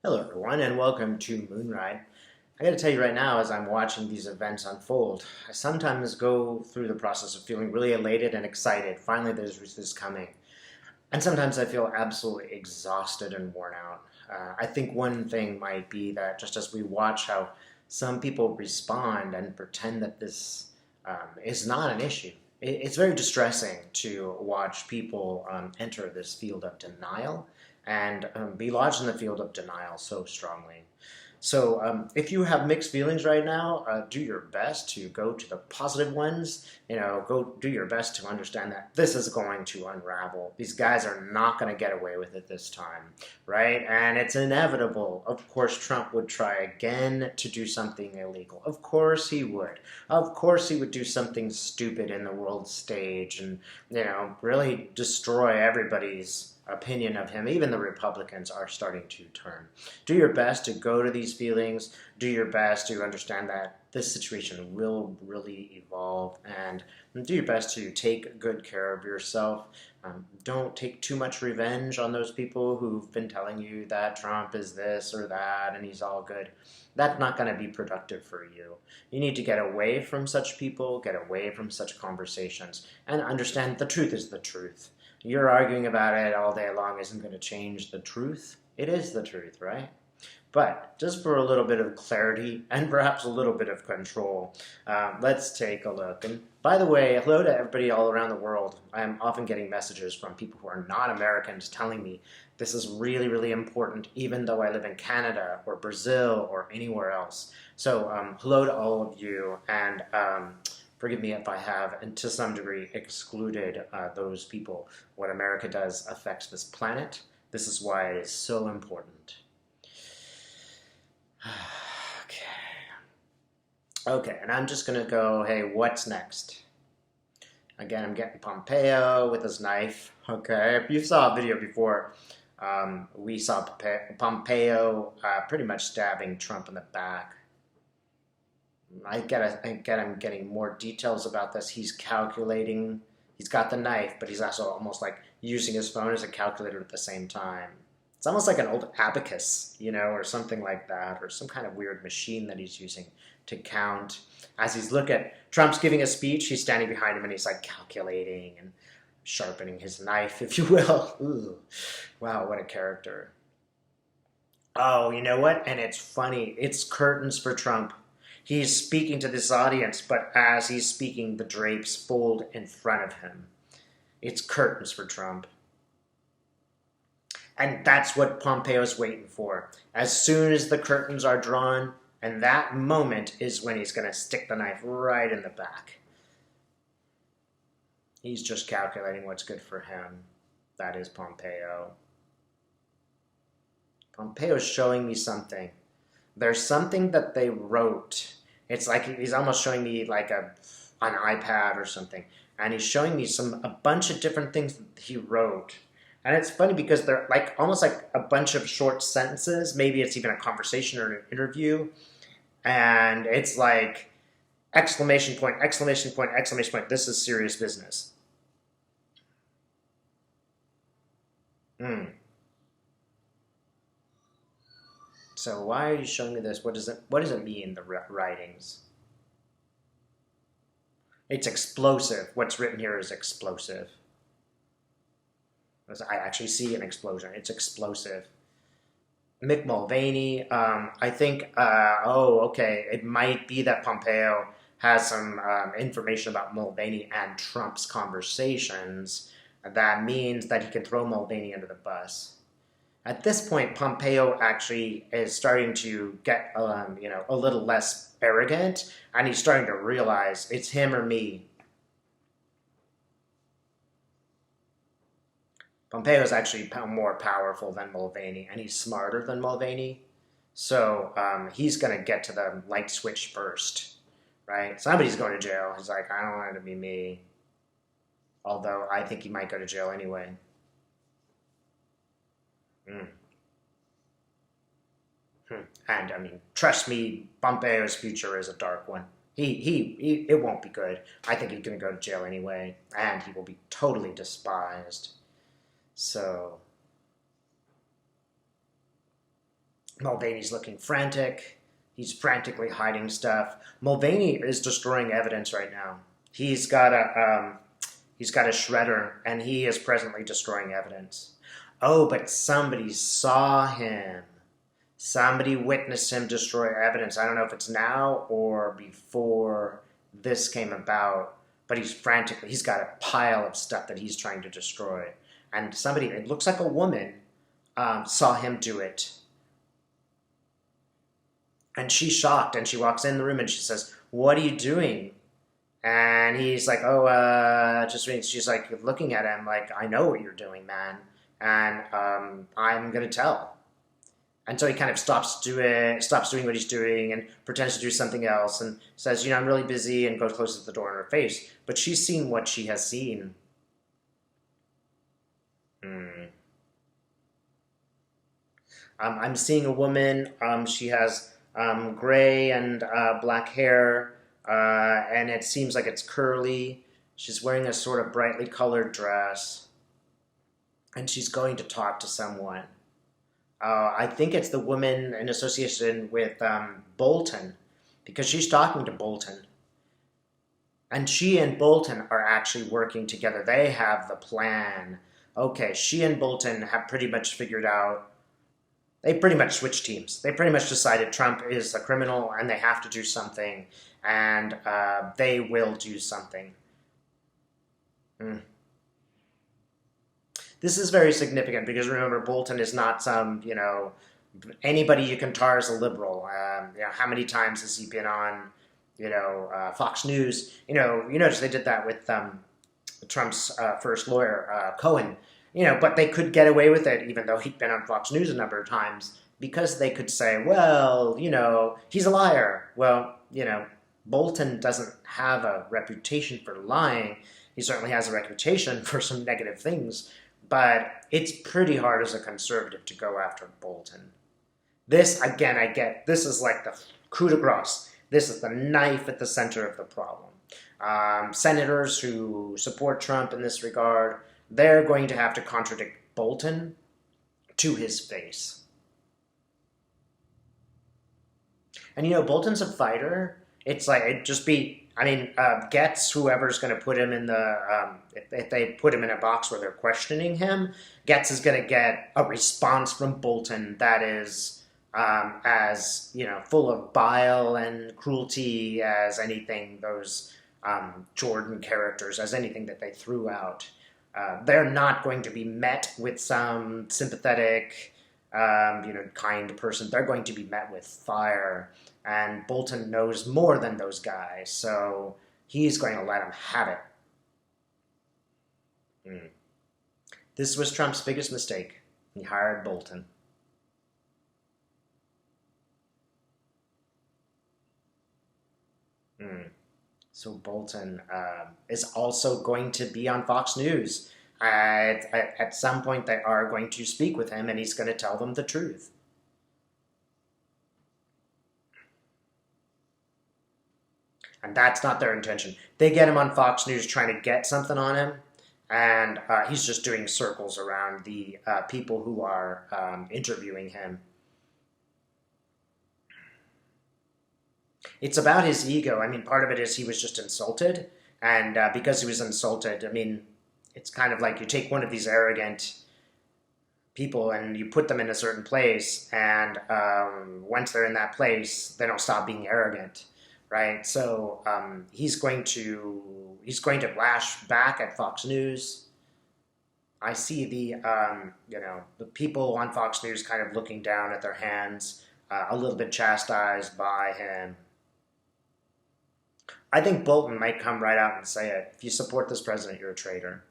Hello, everyone, and welcome to Moonride. I gotta tell you right now, as I'm watching these events unfold, I sometimes go through the process of feeling really elated and excited. Finally, there's this coming. And sometimes I feel absolutely exhausted and worn out. I think one thing might be that just as we watch how some people respond and pretend that this is not an issue, it's very distressing to watch people enter this field of denial and be lodged in the field of denial so strongly. So, if you have mixed feelings right now, do your best to go to the positive ones. Go do your best to understand that this is going to unravel. These guys are not going to get away with it this time, right? And it's inevitable. Of course, Trump would try again to do something illegal. Of course he would. Of course he would do something stupid in the world stage and, really destroy everybody's opinion of him. Even the Republicans are starting to turn. Do your best to go to these feelings. Do your best to understand that this situation will really evolve, and do your best to take good care of yourself. Don't take too much revenge on those people who've been telling you that Trump is this or that and he's all good. That's not going to be productive for you. You need to get away from such people, get away from such conversations, and understand the truth is the truth. You're arguing about it all day long isn't going to change the truth. It is the truth, right? But just for a little bit of clarity and perhaps a little bit of control, let's take a look. And by the way, hello to everybody all around the world. I'm often getting messages from people who are not Americans telling me this is really, really important, even though I live in Canada or Brazil or anywhere else. So hello to all of you, and forgive me if I have, and to some degree, excluded those people. What America does affects this planet. This is why it is so important. Okay, and I'm just going to go, hey, what's next? Again, I'm getting Pompeo with his knife. Okay, if you saw a video before, we saw Pompeo pretty much stabbing Trump in the back. I'm getting more details about this. He's calculating. He's got the knife, but he's also almost like using his phone as a calculator at the same time. It's almost like an old abacus, or something like that, or some kind of weird machine that he's using to count. As Trump's giving a speech, he's standing behind him and he's like calculating and sharpening his knife, if you will. Ooh. Wow, what a character. Oh, you know what? And it's funny. It's curtains for Trump. He's speaking to this audience, but as he's speaking, the drapes fold in front of him. It's curtains for Trump. And that's what Pompeo's waiting for. As soon as the curtains are drawn, and that moment is when he's going to stick the knife right in the back. He's just calculating what's good for him. That is Pompeo. Pompeo's showing me something. There's something that they wrote. It's like he's almost showing me like an iPad or something. And he's showing me a bunch of different things that he wrote. And it's funny because they're like almost like a bunch of short sentences. Maybe it's even a conversation or an interview. And it's like exclamation point, exclamation point, exclamation point. This is serious business. So why are you showing me this? What does it mean, the writings? It's explosive. What's written here is explosive. I actually see an explosion. It's explosive. Mulvaney, I think, okay, it might be that Pompeo has some information about Mulvaney and Trump's conversations. That means that he can throw Mulvaney under the bus. At this point, Pompeo actually is starting to get, a little less arrogant, and he's starting to realize it's him or me. Pompeo is actually more powerful than Mulvaney, and he's smarter than Mulvaney. So he's going to get to the light switch first, right? Somebody's going to jail. He's like, I don't want it to be me. Although I think he might go to jail anyway. And I mean, trust me, Pompeo's future is a dark one. It won't be good. I think he's going to go to jail anyway, and he will be totally despised. So Mulvaney's looking frantic. He's frantically hiding stuff. Mulvaney is destroying evidence right now. He's got a shredder, and he is presently destroying evidence. Oh, but somebody saw him. Somebody witnessed him destroy evidence. I don't know if it's now or before this came about, but he's got a pile of stuff that he's trying to destroy. And somebody, it looks like a woman, saw him do it. And she's shocked, and she walks in the room and she says, "What are you doing?" And he's like, "Oh, just reading." She's like looking at him like, "I know what you're doing, man, and I'm gonna tell." And so he kind of stops doing what he's doing, and pretends to do something else, and says, "I'm really busy," and goes closes the door in her face. But she's seen what she has seen. I'm seeing a woman. She has gray and black hair, and it seems like it's curly. She's wearing a sort of brightly colored dress, and she's going to talk to someone. I think it's the woman in association with Bolton, because she's talking to Bolton. And she and Bolton are actually working together. They have the plan. Okay, she and Bolton have pretty much figured out. They pretty much switched teams. They pretty much decided Trump is a criminal and they have to do something. And they will do something. This is very significant because remember, Bolton is not some, anybody you can tar as a liberal. How many times has he been on, Fox News? You notice they did that with Trump's first lawyer, Cohen. But they could get away with it even though he'd been on Fox News a number of times because they could say, well, he's a liar. Well, Bolton doesn't have a reputation for lying. He certainly has a reputation for some negative things. But it's pretty hard as a conservative to go after Bolton. This, again, I get, this is like the coup de grace. This is the knife at the center of the problem. Senators who support Trump in this regard, they're going to have to contradict Bolton to his face. And Bolton's a fighter. It's like, it'd just be, Getz, whoever's going to put him in the, if they put him in a box where they're questioning him, Getz is going to get a response from Bolton that is as, full of bile and cruelty as anything those Jordan characters, as anything that they threw out. They're not going to be met with some sympathetic, kind person. They're going to be met with fire. And Bolton knows more than those guys, so he's going to let them have it. This was Trump's biggest mistake. He hired Bolton. So Bolton is also going to be on Fox News. At some point, they are going to speak with him, and he's going to tell them the truth. And that's not their intention. They get him on Fox News trying to get something on him, and he's just doing circles around the people who are interviewing him. It's about his ego. Part of it is he was just insulted, and because he was insulted, it's kind of like you take one of these arrogant people and you put them in a certain place, and once they're in that place, they don't stop being arrogant. Right, so he's going to lash back at Fox News. I see the people on Fox News kind of looking down at their hands, a little bit chastised by him. I think Bolton might come right out and say it. If you support this president, you're a traitor.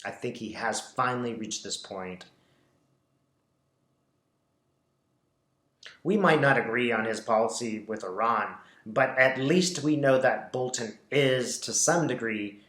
I think he has finally reached this point. We might not agree on his policy with Iran, but at least we know that Bolton is, to some degree,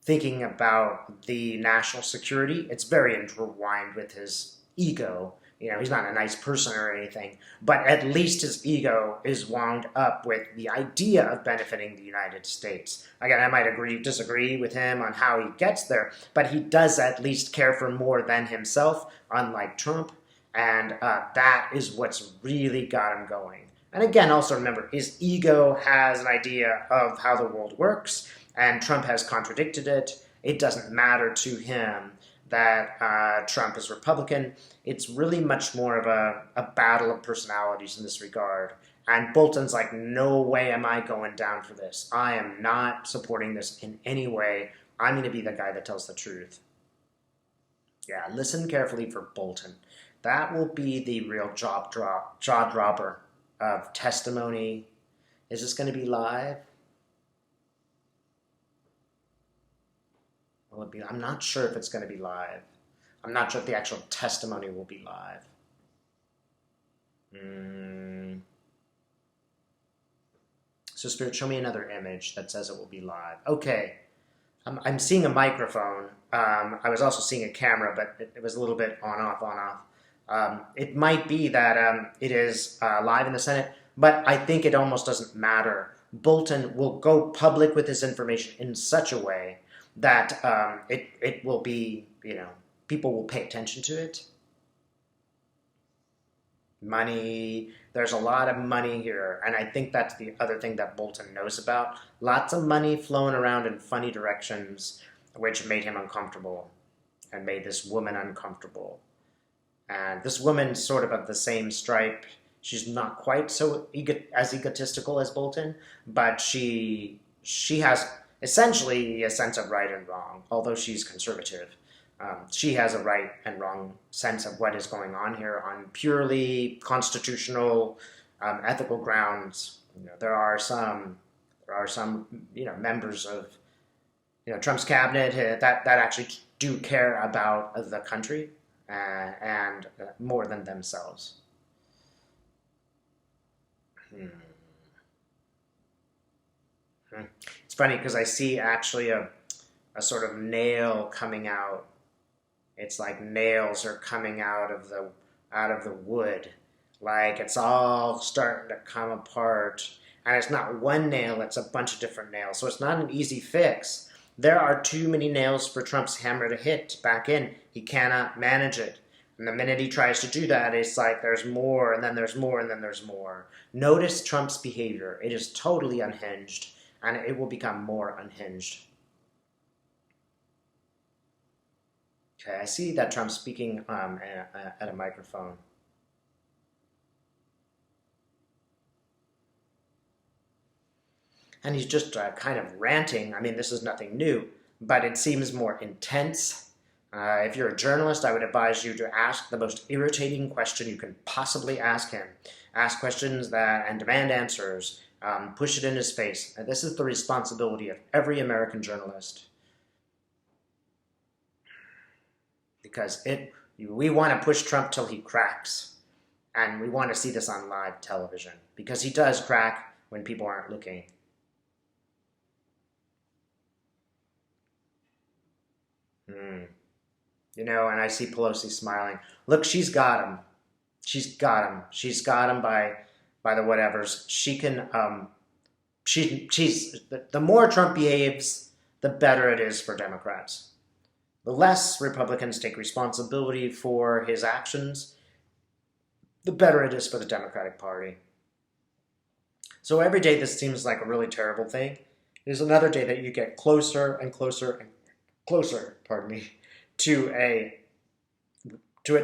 thinking about the national security. It's very intertwined with his ego. he's not a nice person or anything, but at least his ego is wound up with the idea of benefiting the United States. Again, I might disagree with him on how he gets there, but he does at least care for more than himself, unlike Trump, and that is what's really got him going. And again, also remember, his ego has an idea of how the world works, and Trump has contradicted it. It doesn't matter to him that Trump is Republican. It's really much more of a battle of personalities in this regard. And Bolton's like, no way am I going down for this. I am not supporting this in any way. I'm going to be the guy that tells the truth. Yeah, listen carefully for Bolton. That will be the real jaw dropper of testimony. Is this going to be live? Will it be? I'm not sure if it's going to be live. I'm not sure if the actual testimony will be live. So Spirit, show me another image that says it will be live. Okay. I'm seeing a microphone. I was also seeing a camera, but it was a little bit on, off. It might be that it is live in the Senate, but I think it almost doesn't matter. Bolton will go public with his information in such a way that it will be, people will pay attention to it. Money, there's a lot of money here, and I think that's the other thing that Bolton knows about. Lots of money flowing around in funny directions, which made him uncomfortable and made this woman uncomfortable. And this woman's sort of the same stripe. She's not quite so as egotistical as Bolton, but she has essentially a sense of right and wrong, although she's conservative. She has a right and wrong sense of what is going on here on purely constitutional, ethical grounds. There are some members of Trump's cabinet that actually do care about the country and more than themselves. It's funny because I see actually a sort of nail coming out. It's like nails are coming out of the wood, like it's all starting to come apart. And it's not one nail; it's a bunch of different nails. So it's not an easy fix. There are too many nails for Trump's hammer to hit back in. He cannot manage it. And the minute he tries to do that, it's like there's more, and then there's more, and then there's more. Notice Trump's behavior. It is totally unhinged, and it will become more unhinged. Okay, I see that Trump's speaking at a microphone. And he's just kind of ranting. I mean, this is nothing new, but it seems more intense. If you're a journalist, I would advise you to ask the most irritating question you can possibly ask him. Ask questions and demand answers. Push it in his face. And this is the responsibility of every American journalist. Because we want to push Trump till he cracks. And we want to see this on live television. Because he does crack when people aren't looking. And I see Pelosi smiling. Look, she's got him. She's got him. She's got him by the whatevers. She can, the more Trump behaves, the better it is for Democrats. The less Republicans take responsibility for his actions, the better it is for the Democratic Party. So every day this seems like a really terrible thing. There's another day that you get closer and closer and closer, to a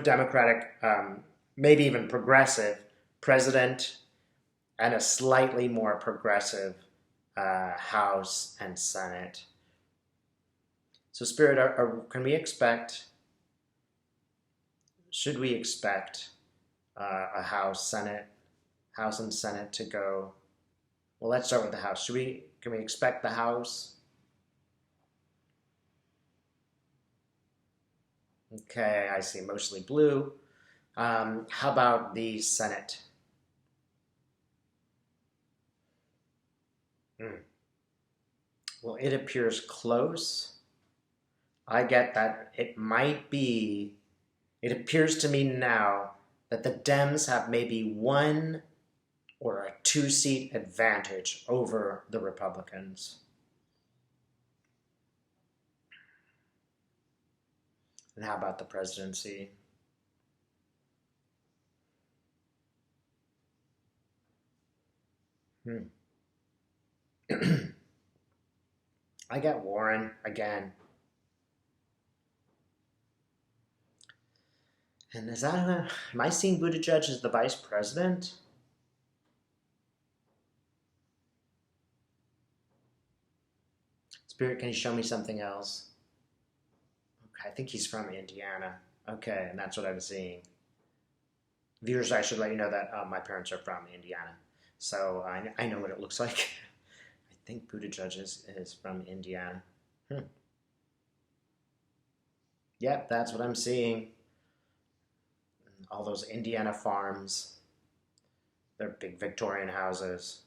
Democratic, maybe even progressive president and a slightly more progressive House and Senate. So Spirit, should we expect a House and Senate to go? Well, let's start with the House. Can we expect the House? Okay, I see mostly blue. How about the Senate? Well, it appears close. I get that it appears to me now that the Dems have maybe one or a two-seat advantage over the Republicans. And how about the presidency? I get Warren again. And is that am I seeing Buttigieg as the vice president? Spirit, can you show me something else? Okay, I think he's from Indiana. Okay, and that's what I was seeing. Viewers, I should let you know that my parents are from Indiana. So I know what it looks like. I think Buttigieg is from Indiana. Yep, that's what I'm seeing. All those Indiana farms. They're big Victorian houses.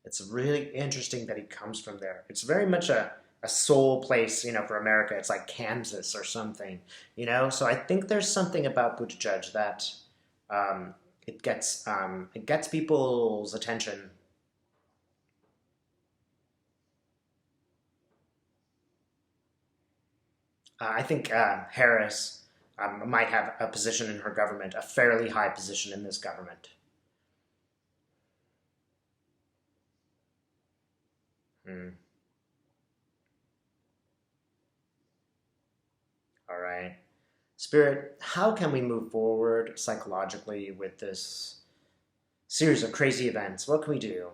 It's really interesting that he comes from there. It's very much a soul place, for America. It's like Kansas or something, So I think there's something about Buttigieg that it gets people's attention. I think Harris might have a position in her government, a fairly high position in this government. All right. Spirit, how can we move forward psychologically with this series of crazy events? What can we do?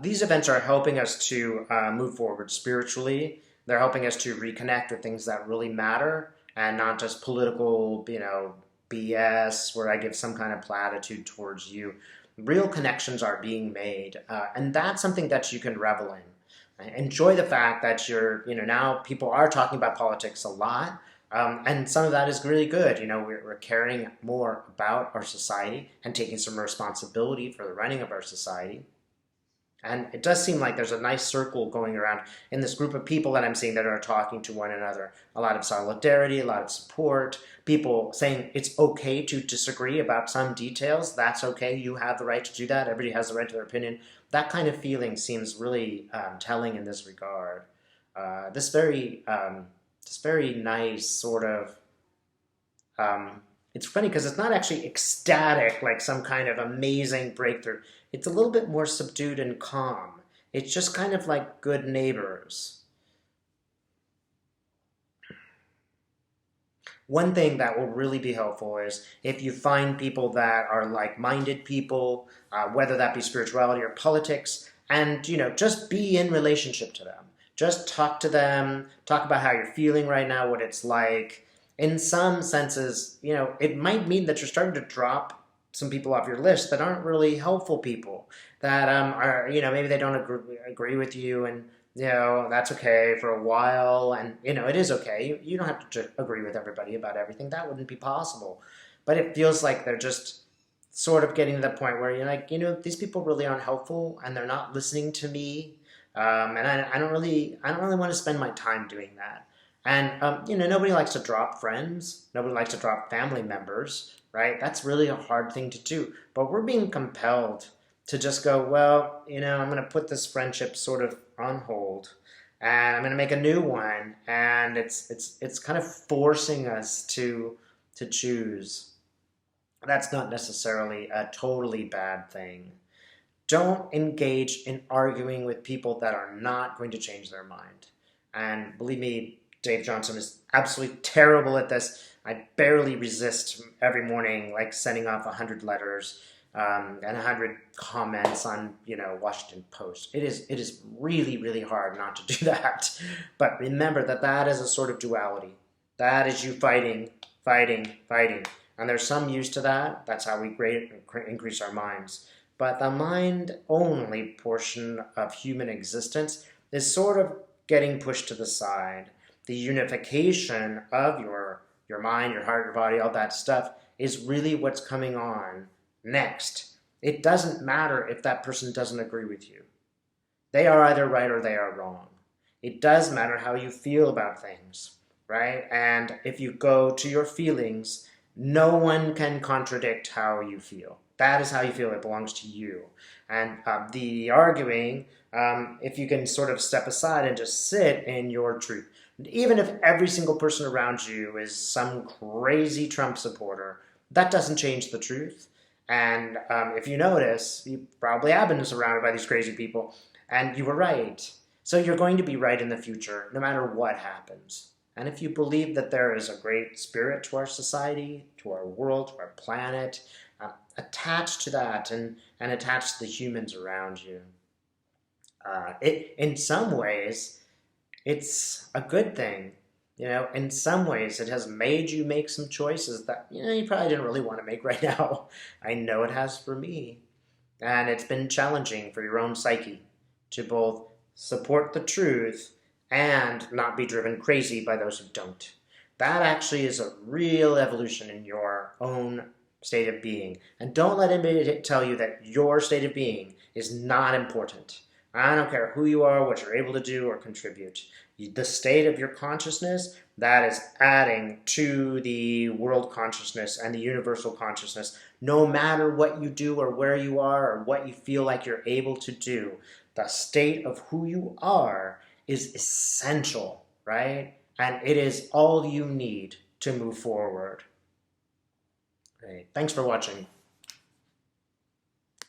These events are helping us to move forward spiritually. They're helping us to reconnect with things that really matter and not just political, BS where I give some kind of platitude towards you. Real connections are being made, and that's something that you can revel in. Enjoy the fact that now people are talking about politics a lot, and some of that is really good. We're caring more about our society and taking some responsibility for the running of our society. And it does seem like there's a nice circle going around in this group of people that I'm seeing that are talking to one another. A lot of solidarity, a lot of support, people saying it's okay to disagree about some details. That's okay. You have the right to do that. Everybody has the right to their opinion. That kind of feeling seems really telling in this regard. This very nice sort of it's funny because it's not actually ecstatic like some kind of amazing breakthrough. It's a little bit more subdued and calm. It's just kind of like good neighbors. One thing that will really be helpful is if you find people that are like-minded people, whether that be spirituality or politics, and just be in relationship to them. Just talk to them, talk about how you're feeling right now, what it's like. In some senses, it might mean that you're starting to drop some people off your list that aren't really helpful people, that are, maybe they don't agree with you, and, that's okay for a while, and, it is okay. You don't have to agree with everybody about everything. That wouldn't be possible. But it feels like they're just sort of getting to the point where you're like, these people really aren't helpful, and they're not listening to me, and I don't really want to spend my time doing that. And, nobody likes to drop friends. Nobody likes to drop family members, right? That's really a hard thing to do. But we're being compelled to just go, well, I'm going to put this friendship sort of on hold. And I'm going to make a new one. And it's kind of forcing us to choose. That's not necessarily a totally bad thing. Don't engage in arguing with people that are not going to change their mind. And believe me, Dave Johnson is absolutely terrible at this. I barely resist every morning, like sending off 100 letters and 100 comments on, Washington Post. It is really, really hard not to do that. But remember that is a sort of duality. That is you fighting. And there's some use to that. That's how we increase our minds. But the mind-only portion of human existence is sort of getting pushed to the side. The unification of your mind, your heart, your body, all that stuff is really what's coming on next. It doesn't matter if that person doesn't agree with you. They are either right or they are wrong. It does matter how you feel about things, right? And if you go to your feelings, no one can contradict how you feel. That is how you feel. It belongs to you. And the arguing, if you can sort of step aside and just sit in your truth, even if every single person around you is some crazy Trump supporter, that doesn't change the truth. And if you notice, you probably have been surrounded by these crazy people, and you were right. So you're going to be right in the future, no matter what happens. And if you believe that there is a great spirit to our society, to our world, to our planet, attach to that and attach to the humans around you. In some ways, it's a good thing. In some ways, it has made you make some choices that, you probably didn't really want to make right now. I know it has for me. And it's been challenging for your own psyche to both support the truth and not be driven crazy by those who don't. That actually is a real evolution in your own state of being. And don't let anybody tell you that your state of being is not important. I don't care who you are, what you're able to do or contribute. The state of your consciousness, that is adding to the world consciousness and the universal consciousness. No matter what you do or where you are or what you feel like you're able to do, the state of who you are is essential, right? And it is all you need to move forward. Right. Thanks for watching.